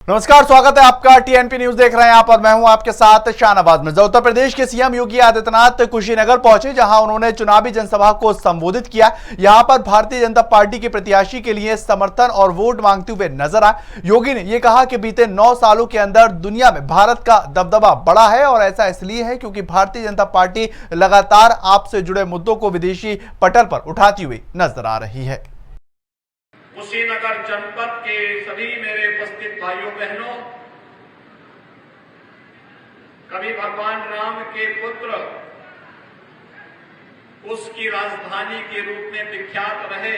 नमस्कार, स्वागत है आपका। टीएनपी न्यूज देख रहे हैं आप और मैं हूं आपके साथ शाहनवाज मिर्जा। उत्तर प्रदेश के सीएम योगी आदित्यनाथ कुशीनगर पहुंचे, जहां उन्होंने चुनावी जनसभा को संबोधित किया। यहां पर भारतीय जनता पार्टी के प्रत्याशी के लिए समर्थन और वोट मांगते हुए नजर आए। योगी ने यह कहा कि बीते 9 सालों के अंदर दुनिया में भारत का दबदबा बढ़ा है और ऐसा इसलिए है क्योंकि भारतीय जनता पार्टी लगातार आपसे जुड़े मुद्दों को विदेशी पटल पर उठाती हुई नजर आ रही है। कुशीनगर जनपद के सभी मेरे उपस्थित भाइयों बहनों, कभी भगवान राम के पुत्र उसकी राजधानी के रूप में विख्यात रहे,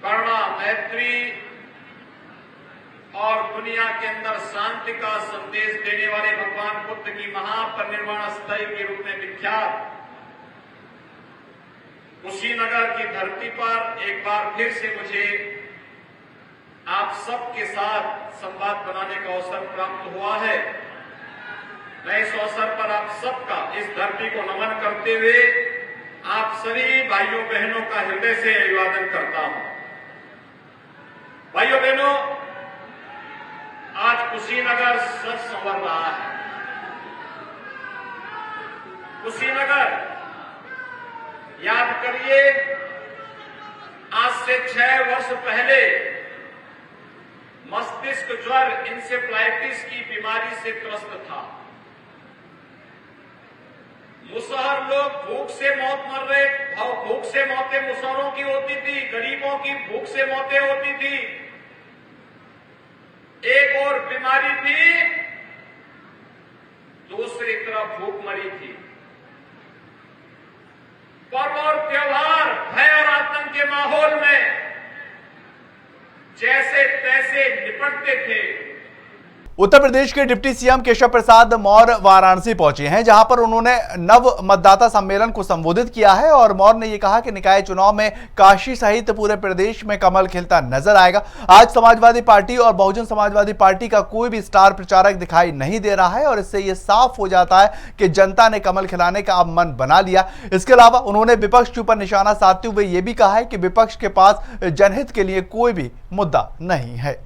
करुणा मैत्री और दुनिया के अंदर शांति का संदेश देने वाले भगवान बुद्ध की महापरिनिर्वाण स्थली के रूप में विख्यात कुशीनगर की धरती पर एक बार फिर से मुझे आप सबके साथ संवाद बनाने का अवसर प्राप्त हुआ है। मैं इस अवसर पर आप सबका, इस धरती को नमन करते हुए आप सभी भाइयों बहनों का हृदय से अभिवादन करता हूं। भाइयों बहनों, आज कुशीनगर सच संवर रहा है। कुशीनगर, याद करिए, आज से 6 वर्ष पहले मस्तिष्क ज्वर, इंसेफ्लाइटिस की बीमारी से त्रस्त था। मुसहर लोग भूख से मौत मर रहे, भूख से मौतें मुसहरों की होती थी, गरीबों की भूख से मौतें होती थी। एक और बीमारी थी, दूसरी तरफ भूखमरी थी। पर्व और त्योहार भय और आतंक के माहौल में जैसे तैसे निपटते थे। उत्तर प्रदेश के डिप्टी सीएम केशव प्रसाद मौर्य वाराणसी पहुंचे हैं, जहां पर उन्होंने नव मतदाता सम्मेलन को संबोधित किया है और मौर्य ने यह कहा कि निकाय चुनाव में काशी सहित पूरे प्रदेश में कमल खिलता नजर आएगा। आज समाजवादी पार्टी और बहुजन समाजवादी पार्टी का कोई भी स्टार प्रचारक दिखाई नहीं दे रहा है और इससे यह साफ हो जाता है कि जनता ने कमल खिलाने का अब मन बना लिया। इसके अलावा उन्होंने विपक्ष के ऊपर निशाना साधते हुए यह भी कहा है कि विपक्ष के पास जनहित के लिए कोई भी मुद्दा नहीं है।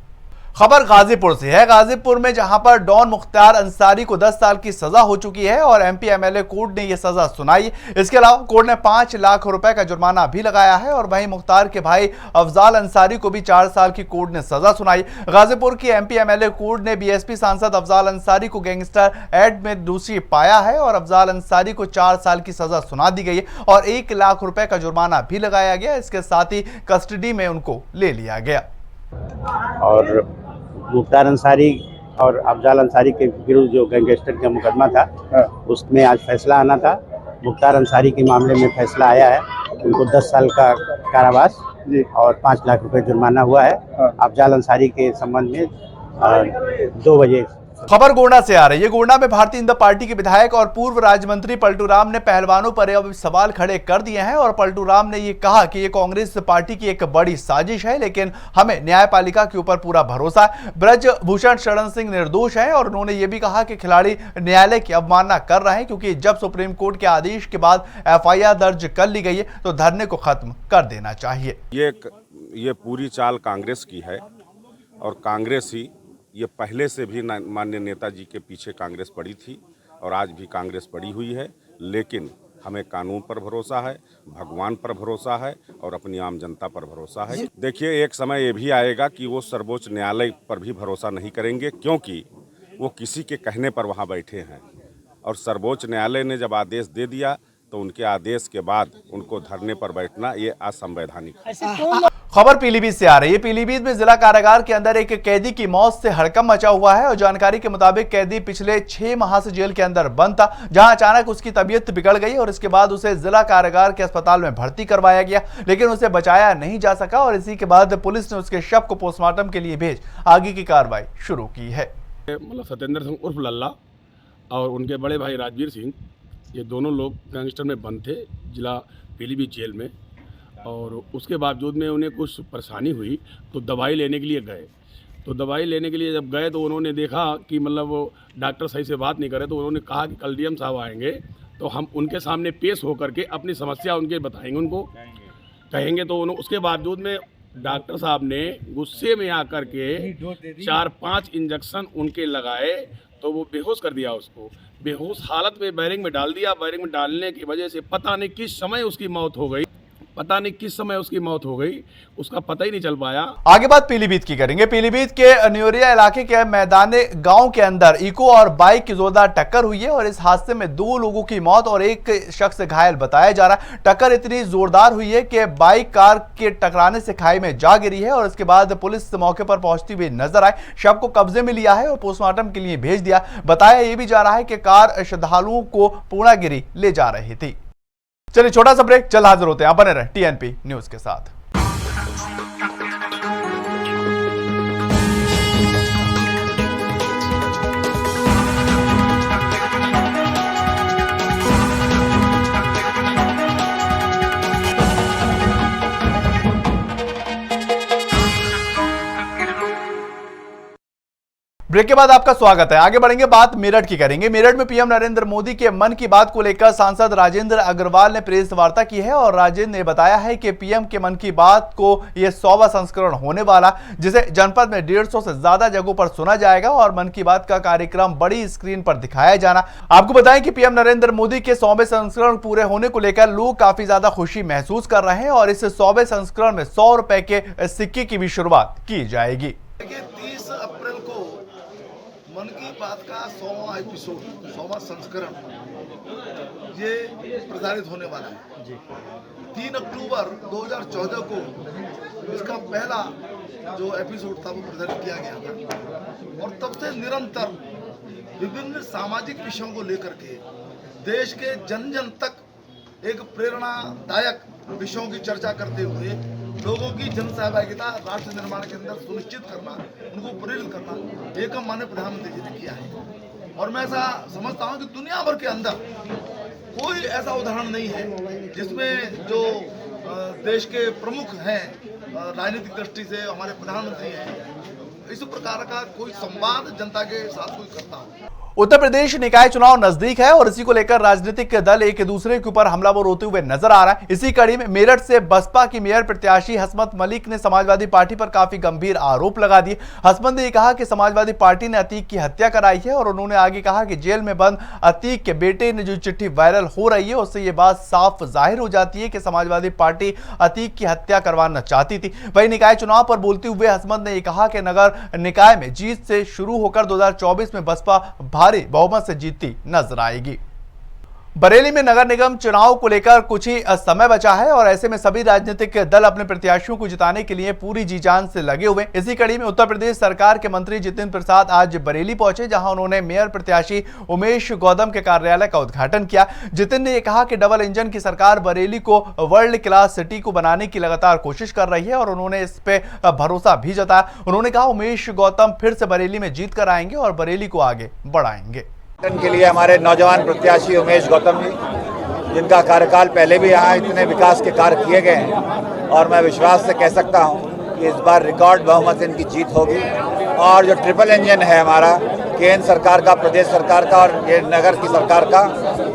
खबर गाजीपुर से है। गाजीपुर में जहां पर डॉन मुख्तार अंसारी को 10 साल की सजा हो चुकी है और एमपी एमएलए कोर्ट ने यह सजा सुनाई। इसके अलावा कोर्ट ने 5 लाख रुपए का जुर्माना भी लगाया है और वहीं मुख्तार के भाई अफजाल अंसारी को भी 4 साल की कोर्ट ने सजा सुनाई। गाजीपुर की एमपी एमएलए कोर्ट ने बीएसपी सांसद अफजाल अंसारी को गैंगस्टर एक्ट में दोषी पाया है और अफजाल अंसारी को 4 साल की सजा सुना दी गई है और 1 लाख रुपए का जुर्माना भी लगाया गया। इसके साथ ही कस्टडी में उनको ले लिया गया। और मुख्तार अंसारी और अफजाल अंसारी के विरुद्ध जो गैंगस्टर का मुकदमा था, उसमें आज फैसला आना था। मुख्तार अंसारी के मामले में फैसला आया है, उनको 10 साल का कारावास और 5 लाख रुपए जुर्माना हुआ है। अफजाल अंसारी के संबंध में 2 बजे। खबर गोंडा से आ रही है। गोंडा में भारतीय जनता पार्टी के विधायक और पूर्व राज्य मंत्री पलटू राम ने पहलवानों पर अब सवाल खड़े कर दिए हैं और पलटू राम ने यह कहा कि यह कांग्रेस पार्टी की एक बड़ी साजिश है, लेकिन हमें न्यायपालिका के ऊपर पूरा भरोसा है। ब्रजभूषण शरण सिंह निर्दोष हैं और उन्होंने यह भी कहा कि खिलाड़ी न्यायालय की अवमानना कर रहे हैं क्योंकि जब सुप्रीम कोर्ट के आदेश के बाद एफआईआर दर्ज कर ली गई है तो धरने को खत्म कर देना चाहिए। ये पूरी चाल कांग्रेस की है और कांग्रेस ही, ये पहले से भी माननीय नेताजी के पीछे कांग्रेस पड़ी थी और आज भी कांग्रेस पड़ी हुई है, लेकिन हमें कानून पर भरोसा है, भगवान पर भरोसा है और अपनी आम जनता पर भरोसा है। देखिए, एक समय ये भी आएगा कि वो सर्वोच्च न्यायालय पर भी भरोसा नहीं करेंगे क्योंकि वो किसी के कहने पर वहाँ बैठे हैं और सर्वोच्च न्यायालय ने जब आदेश दे दिया तो उनके आदेश के बाद उनको धरने पर बैठना ये असंवैधानिक है। खबर पीलीभीत से आ रही है। पीलीभीत में जिला कारागार के अंदर एक कैदी की मौत से हड़कंप मचा हुआ है और जानकारी के मुताबिक कैदी पिछले 6 माह से जेल के अंदर बंद था, जहां अचानक उसकी तबीयत बिगड़ गई और इसके बाद उसे जिला कारागार के अस्पताल में भर्ती करवाया गया, लेकिन उसे बचाया नहीं जा सका और इसी के बाद पुलिस ने उसके शव को पोस्टमार्टम के लिए भेज आगे की कार्रवाई शुरू की है। मतलब सत्येंद्र सिंह उर्फ लल्ला और उनके बड़े भाई राजवीर सिंह, ये दोनों लोग गैंगस्टर में बंद थे जिला पीलीभीत जेल में और उसके बावजूद में उन्हें कुछ परेशानी हुई तो दवाई लेने के लिए गए। तो दवाई लेने के लिए जब गए तो उन्होंने देखा कि मतलब वो डॉक्टर सही से बात नहीं करे, तो उन्होंने कहा कि कल डीएम साहब आएंगे तो हम उनके सामने पेश होकर के अपनी समस्या उनके बताएंगे, उनको कहेंगे। तो उसके बावजूद में डॉक्टर साहब ने गुस्से में आकर के 4-5 इंजेक्शन उनके लगाए तो वो बेहोश कर दिया उसको। बेहोश हालत में बैरिंग में डाल दिया। बैरिंग में डालने की वजह से पता नहीं किस समय उसकी मौत हो गई। उसका पता ही नहीं चल पाया। आगे बात पीलीभीत की करेंगे। पीलीभीत के न्योरिया इलाके के मैदाने गांव के अंदर इको और बाइक की जोरदार टक्कर हुई है और इस हादसे में 2 लोगों की मौत और 1 शख्स घायल बताया जा रहा है। टक्कर इतनी जोरदार हुई है कि बाइक कार के टकराने से खाई में जा गिरी है और इसके बाद पुलिस मौके पर पहुंचती हुई नजर आई। शव को कब्जे में लिया है और पोस्टमार्टम के लिए भेज दिया। बताया यह भी जा रहा है कि कार श्रद्धालुओं को पूर्णागिरी ले जा रही थी। चलिए छोटा सा ब्रेक, जल्द हाजिर होते हैं। आप बने रहे टीएनपी न्यूज के साथ। ब्रेक के बाद आपका स्वागत है। आगे बढ़ेंगे, बात मेरठ की करेंगे। मेरठ में पीएम नरेंद्र मोदी के मन की बात को लेकर सांसद राजेंद्र अग्रवाल ने प्रेस वार्ता की है और राजेंद्र ने बताया है कि पीएम के मन की बात को यह 100वां संस्करण होने वाला, जिसे जनपद में 150 से ज्यादा जगहों पर सुना जाएगा और मन की बात का कार्यक्रम बड़ी स्क्रीन पर दिखाया जाना। आपको बताएं कि पीएम नरेंद्र मोदी के 100वें संस्करण पूरे होने को लेकर लोग काफी ज्यादा खुशी महसूस कर रहे हैं और इस 100वें संस्करण में 100 रुपए के सिक्के की भी शुरुआत की जाएगी। 30 अप्रैल को मन की बात का 100वां एपिसोड, 100वां संस्करण ये प्रसारित होने वाला है। 3 अक्टूबर 2014 को इसका पहला जो एपिसोड था वो प्रसारित किया गया था और तब से निरंतर विभिन्न सामाजिक विषयों को लेकर के देश के जन जन तक एक प्रेरणादायक विषयों की चर्चा करते हुए लोगों की जन सहभागिता राष्ट्र निर्माण के अंदर सुनिश्चित करना, उनको प्रेरित करना एक माननीय प्रधानमंत्री जी ने किया है। और मैं ऐसा समझता हूं कि दुनिया भर के अंदर कोई ऐसा उदाहरण नहीं है जिसमें जो देश के प्रमुख हैं राजनीतिक दृष्टि से हमारे प्रधानमंत्री हैं, इस प्रकार का कोई संवाद जनता के साथ कोई करता हो। उत्तर प्रदेश निकाय चुनाव नजदीक है और इसी को लेकर राजनीतिक दल एक दूसरे के ऊपर हमलावर होते हुए नजर आ रहा है। इसी कड़ी में मेरठ से बसपा की मेयर प्रत्याशी हसमत मलिक ने समाजवादी पार्टी पर काफी गंभीर आरोप लगा दिए। हसमत ने कहा कि समाजवादी पार्टी ने अतीक की हत्या कराई है और उन्होंने आगे कहा कि जेल में बंद अतीक के बेटे ने जो चिट्ठी वायरल हो रही है उससे ये बात साफ जाहिर हो जाती है कि समाजवादी पार्टी अतीक की हत्या करवाना चाहती थी। वहीं निकाय चुनाव पर बोलते हुए हसमत ने कहा कि नगर निकाय में जीत से शुरू होकर 2024 में बसपा भारी बहुमत से जीतती नजर आएगी। बरेली में नगर निगम चुनाव को लेकर कुछ ही समय बचा है और ऐसे में सभी राजनीतिक दल अपने प्रत्याशियों को जिताने के लिए पूरी जी जान से लगे हुए। इसी कड़ी में उत्तर प्रदेश सरकार के मंत्री जितिन प्रसाद आज बरेली पहुंचे, जहां उन्होंने मेयर प्रत्याशी उमेश गौतम के कार्यालय का उद्घाटन किया। जितिन ने यह कहा कि डबल इंजन की सरकार बरेली को वर्ल्ड क्लास सिटी को बनाने की लगातार कोशिश कर रही है और उन्होंने इस पे भरोसा भी जताया। उन्होंने कहा उमेश गौतम फिर से बरेली में जीत कर आएंगे और बरेली को आगे बढ़ाएंगे। के लिए हमारे नौजवान प्रत्याशी उमेश गौतम जी, जिनका कार्यकाल पहले भी यहाँ इतने विकास के कार्य किए गए हैं और मैं विश्वास से कह सकता हूँ कि इस बार रिकॉर्ड बहुमत से इनकी जीत होगी। और जो ट्रिपल इंजन है हमारा, केंद्र सरकार का, प्रदेश सरकार का और ये नगर की सरकार का,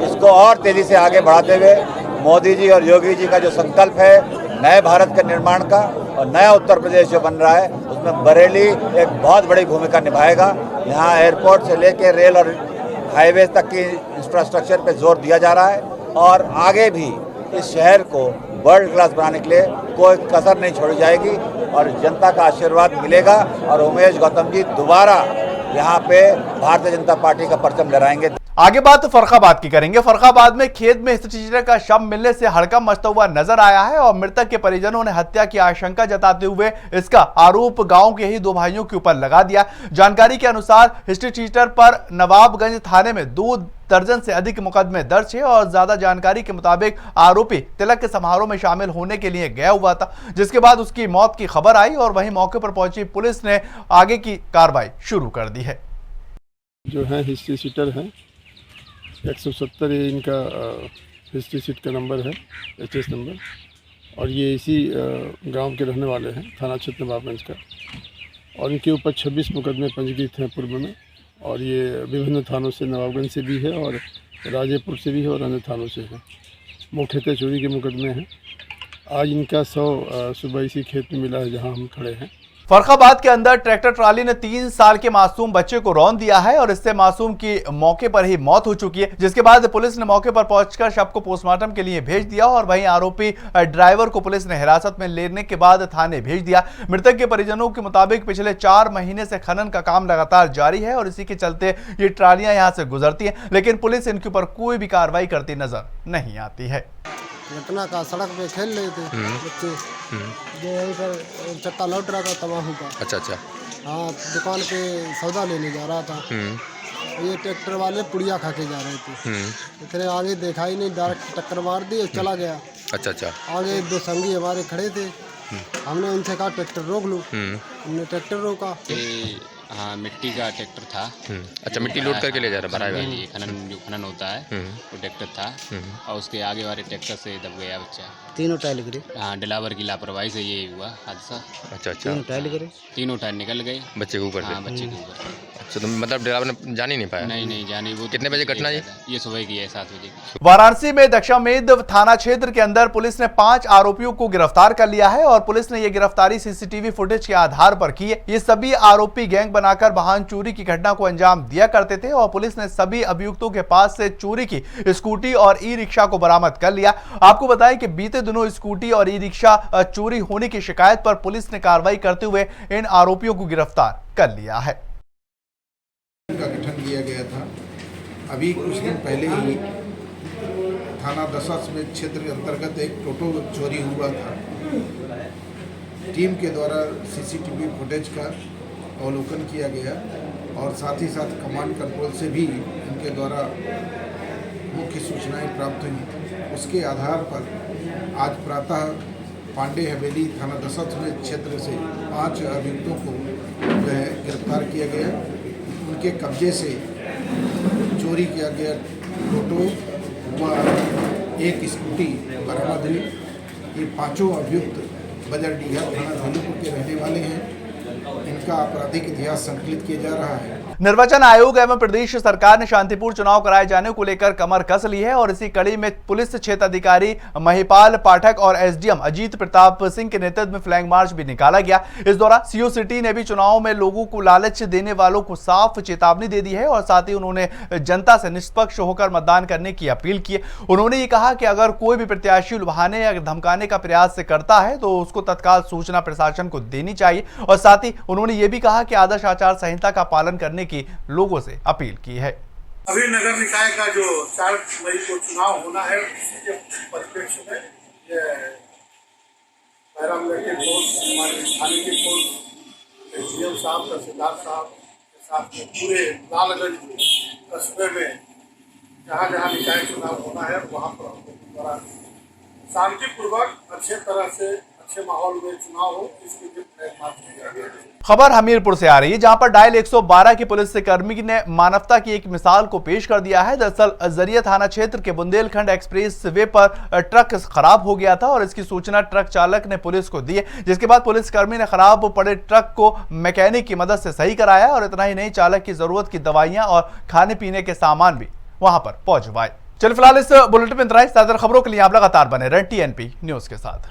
इसको और तेजी से आगे बढ़ाते हुए मोदी जी और योगी जी का जो संकल्प है नए भारत के निर्माण का और नया उत्तर प्रदेश जो बन रहा है, उसमें बरेली एक बहुत बड़ी भूमिका निभाएगा। यहाँ एयरपोर्ट से लेकर रेल और हाईवे तक की इंफ्रास्ट्रक्चर पे जोर दिया जा रहा है और आगे भी इस शहर को वर्ल्ड क्लास बनाने के लिए कोई कसर नहीं छोड़ी जाएगी और जनता का आशीर्वाद मिलेगा और उमेश गौतम जी दोबारा यहाँ पे भारतीय जनता पार्टी का परचम लहराएंगे। आगे बात फर्रुखाबाद की करेंगे। फर्रुखाबाद में खेत में स्थित टीचर का शव मिलने से हड़कंप मचता हुआ नजर आया है और मृतक के परिजनों ने हत्या की आशंका जताते हुए इसका आरोप गांव के ही 2 भाइयों के ऊपर लगा दिया। जानकारी के अनुसार हिस्ट्री टीचर पर नवाबगंज थाने में 2 दर्जन से अधिक मुकदमे दर्ज है और ज्यादा जानकारी के मुताबिक आरोपी तिलक के समारोह में शामिल होने के लिए गया हुआ था, जिसके बाद उसकी मौत की खबर आई और वहीं मौके पर पहुंची पुलिस ने आगे की कार्रवाई शुरू कर दी है। जो है हिस्ट्री सीटर है 170 ये इनका हिस्ट्री सीट का नंबर है, HS नंबर, और ये इसी गांव के रहने वाले हैं, थाना क्षेत्र नवाबगंज का, और इनके ऊपर 26 मुकदमे पंजीकृत हैं पूर्व में और ये विभिन्न थानों से, नवाबगंज से भी है और राजेपुर से भी है और अन्य थानों से है। मुख्यतः चोरी के मुकदमे हैं आज इनका शव सुबह इसी खेत में मिला है जहाँ हम खड़े हैं। फर्रुखाबाद के अंदर ट्रैक्टर ट्राली ने 3 साल के मासूम बच्चे को रौंद दिया है और इससे मासूम की मौके पर ही मौत हो चुकी है, जिसके बाद पुलिस ने मौके पर पहुंचकर शव को पोस्टमार्टम के लिए भेज दिया और वहीं आरोपी ड्राइवर को पुलिस ने हिरासत में लेने के बाद थाने भेज दिया। मृतक के परिजनों के मुताबिक पिछले 4 महीने से खनन का काम लगातार जारी है और इसी के चलते ये ट्रालियां यहां से गुजरती हैं, लेकिन पुलिस इनके ऊपर कोई भी कार्रवाई करती नजर नहीं आती है। घटना का सड़क पे खेल रहे थे बच्चे, जो यहीं पर चक्का लौट रहा था तबाहू का। अच्छा। हाँ, दुकान पे सौदा लेने जा रहा था। ये ट्रैक्टर वाले पुड़िया खा के जा रहे थे। इतने आगे देखा ही नहीं, डायरेक्ट टक्कर मार दी और चला गया। अच्छा। आगे 2 संगी हमारे खड़े थे, हमने उनसे कहा ट्रैक्टर रोक लो, हमने ट्रैक्टर रोका। हाँ, मिट्टी का ट्रैक्टर था। अच्छा, मिट्टी लोड करके ले जा रहा बराबर। ये खनन होता है, वो ट्रैक्टर था और उसके आगे वाले ट्रैक्टर से दब गया बच्चा। तीनों टायर गिरे। हाँ, ड्राइवर की लापरवाही से ये हुआ हादसा। अच्छा। तीनों टायर गिरे, तीनों टायर निकल गए बच्चे के ऊपर से। हाँ, बच्चे के ऊपर। अच्छा, तो मतलब ड्राइवर ने जान ही नहीं पाया? नहीं जाने। वो कितने बजे घटना ये सुबह की है, 7 बजे। वाराणसी में दक्षामेध थाना क्षेत्र के अंदर पुलिस ने 5 आरोपियों को गिरफ्तार कर लिया है और पुलिस ने यह गिरफ्तारी सीसीटीवी फुटेज के आधार पर की है। ये सभी आरोपी गैंग बनाकर वाहन चोरी की घटना को अंजाम दिया करते थे और पुलिस ने सभी अभियुक्तों के पास से चोरी की स्कूटी और ई रिक्शा को बरामद कर लिया। आपको बताएं कि बीते दिनों स्कूटी और ई रिक्शा चोरी होने की शिकायत पर पुलिस ने कार्रवाई करते हुए इन आरोपियों को गिरफ्तार कर लिया है। का गठन किया गया था। अभी कुछ दिन पहले ही थाना दशाश्वमेध क्षेत्र के अंतर्गत एक टोटो चोरी हुआ था। टीम के द्वारा सीसीटीवी फुटेज का अवलोकन किया गया और साथ ही साथ कमांड कंट्रोल से भी इनके द्वारा मुख्य सूचनाएं प्राप्त हुई। उसके आधार पर आज प्रातः पांडे हवेली थाना दशाश्वमेध क्षेत्र से 5 अभियुक्तों को जो है गिरफ्तार किया गया। उनके कब्जे से चोरी किया गया टोटो व एक स्कूटी बरामद हुई। ये 5 अभियुक्त बजरडीहा थाना धौलीपुर के रहने वाले हैं। इनका आपराधिक इतिहास संकलित किया जा रहा है। निर्वाचन आयोग एवं प्रदेश सरकार ने शांतिपूर्ण चुनाव कराए जाने को लेकर कमर कस ली है और इसी कड़ी में पुलिस क्षेत्र अधिकारी महिपाल पाठक और एसडीएम अजीत प्रताप सिंह के नेतृत्व में फ्लैग मार्च भी निकाला गया। इस दौरान सीओ सिटी ने भी चुनाव में लोगों को लालच देने वालों को साफ चेतावनी दे दी है और साथ ही उन्होंने जनता से निष्पक्ष होकर मतदान करने की अपील की। उन्होंने ये कहा कि अगर कोई भी प्रत्याशी लुभाने या धमकाने का प्रयास करता है तो उसको तत्काल सूचना प्रशासन को देनी चाहिए और साथ ही उन्होंने ये भी कहा कि आदर्श आचार संहिता का पालन करने की लोगों से अपील की है। अभी नगर निकाय का जो 4 मई को चुनाव होना है, उसके परिप्रेक्ष्य में पैरामिलिट्री फोर्स, हमारे थाने की फोर्स, एसडीएम साहब, तहसीलदार साहब के साथ में पूरे लालगंज कस्बे में जहाँ जहाँ निकाय चुनाव होना है वहाँ पर हम लोग द्वारा शांतिपूर्वक अच्छे तरह से अच्छे माहौल में चुनाव हो, इसके लिए फ्लैग मार्च किया गया है। खबर हमीरपुर से आ रही है, जहां पर डायल 112 की पुलिस कर्मी ने मानवता की एक मिसाल को पेश कर दिया है। दरअसल जरिया थाना क्षेत्र के बुंदेलखंड एक्सप्रेस वे पर ट्रक खराब हो गया था और इसकी सूचना ट्रक चालक ने पुलिस को दी, जिसके बाद पुलिस कर्मी ने खराब पड़े ट्रक को मैकेनिक की मदद से सही कराया और इतना ही नहीं, चालक की जरूरत की दवाइयां और खाने पीने के सामान भी वहां पर पहुंचवाए। चलिए फिलहाल इस बुलेटिन में इतना ही। ज्यादा खबरों के लिए आप लगातार बने रहें TNP न्यूज के साथ।